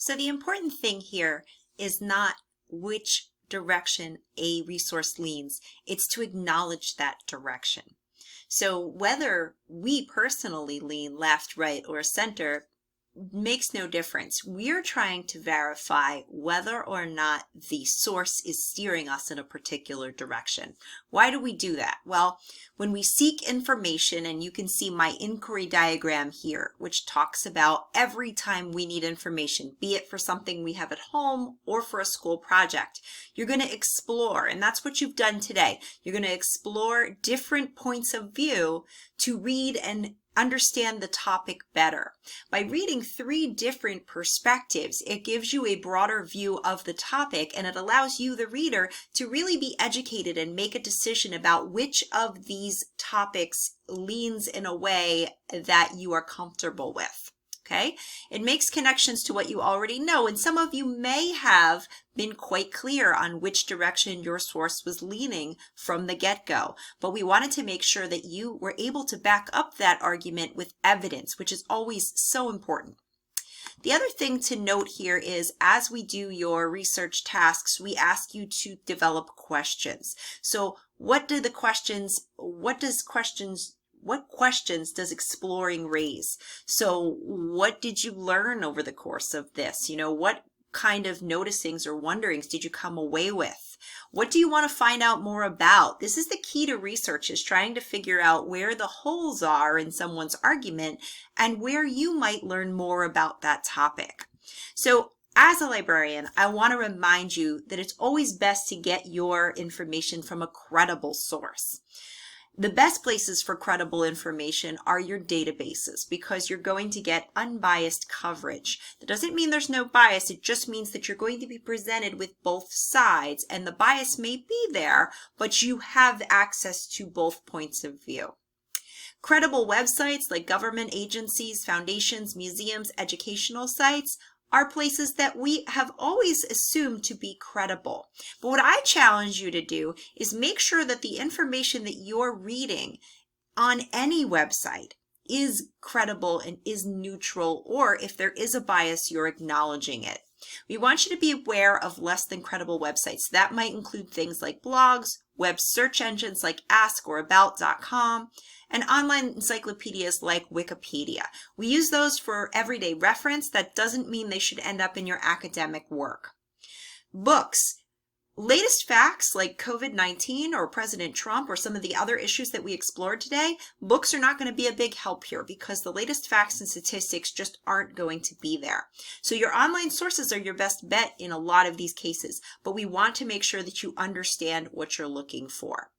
So the important thing here is not which direction a resource leans, it's to acknowledge that direction. So whether we personally lean left, right, or center makes no difference. We're trying to verify whether or not the source is steering us in a particular direction. Why do we do that? Well, when we seek information, and you can see my inquiry diagram here, which talks about every time we need information, be it for something we have at home or for a school project, you're going to explore, and that's what you've done today. You're going to explore different points of view to read and understand the topic better. By reading 3 different perspectives, it gives you a broader view of the topic, and it allows you, the reader, to really be educated and make a decision about which of these topics leans in a way that you are comfortable with. Okay? It makes connections to what you already know, and some of you may have been quite clear on which direction your source was leaning from the get-go. But we wanted to make sure that you were able to back up that argument with evidence, which is always so important. The other thing to note here is, as we do your research tasks, we ask you to develop questions. So what questions does exploring raise? So what did you learn over the course of this? What kind of noticings or wonderings did you come away with? What do you want to find out more about? This is the key to research, is trying to figure out where the holes are in someone's argument and where you might learn more about that topic. So as a librarian, I want to remind you that it's always best to get your information from a credible source. The best places for credible information are your databases, because you're going to get unbiased coverage. That doesn't mean there's no bias, it just means that you're going to be presented with both sides, and the bias may be there, but you have access to both points of view. Credible websites like government agencies, foundations, museums, educational sites are places that we have always assumed to be credible. But what I challenge you to do is make sure that the information that you're reading on any website is credible and is neutral, or if there is a bias, you're acknowledging it. We want you to be aware of less than credible websites. That might include things like blogs, web search engines like Ask or About.com, and online encyclopedias like Wikipedia. We use those for everyday reference. That doesn't mean they should end up in your academic work. Books. Latest facts like COVID-19 or President Trump or some of the other issues that we explored today, books are not going to be a big help here, because the latest facts and statistics just aren't going to be there. So your online sources are your best bet in a lot of these cases, but we want to make sure that you understand what you're looking for.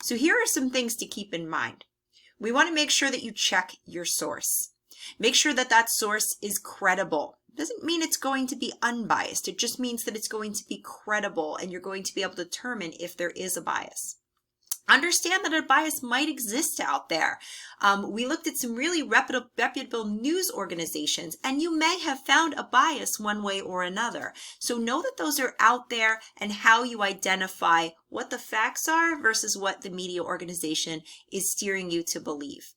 So here are some things to keep in mind. We want to make sure that you check your source. Make sure that that source is credible. Doesn't mean it's going to be unbiased. It just means that it's going to be credible, and you're going to be able to determine if there is a bias. Understand that a bias might exist out there. We looked at some really reputable news organizations, and you may have found a bias one way or another. So know that those are out there, and how you identify what the facts are versus what the media organization is steering you to believe.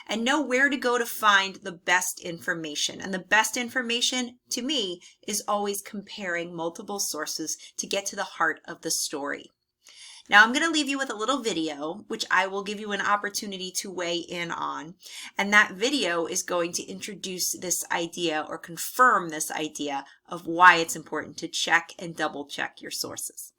And know where to go to find the best information. And the best information, to me, is always comparing multiple sources to get to the heart of the story. Now I'm going to leave you with a little video, which I will give you an opportunity to weigh in on. And that video is going to introduce this idea, or confirm this idea, of why it's important to check and double check your sources.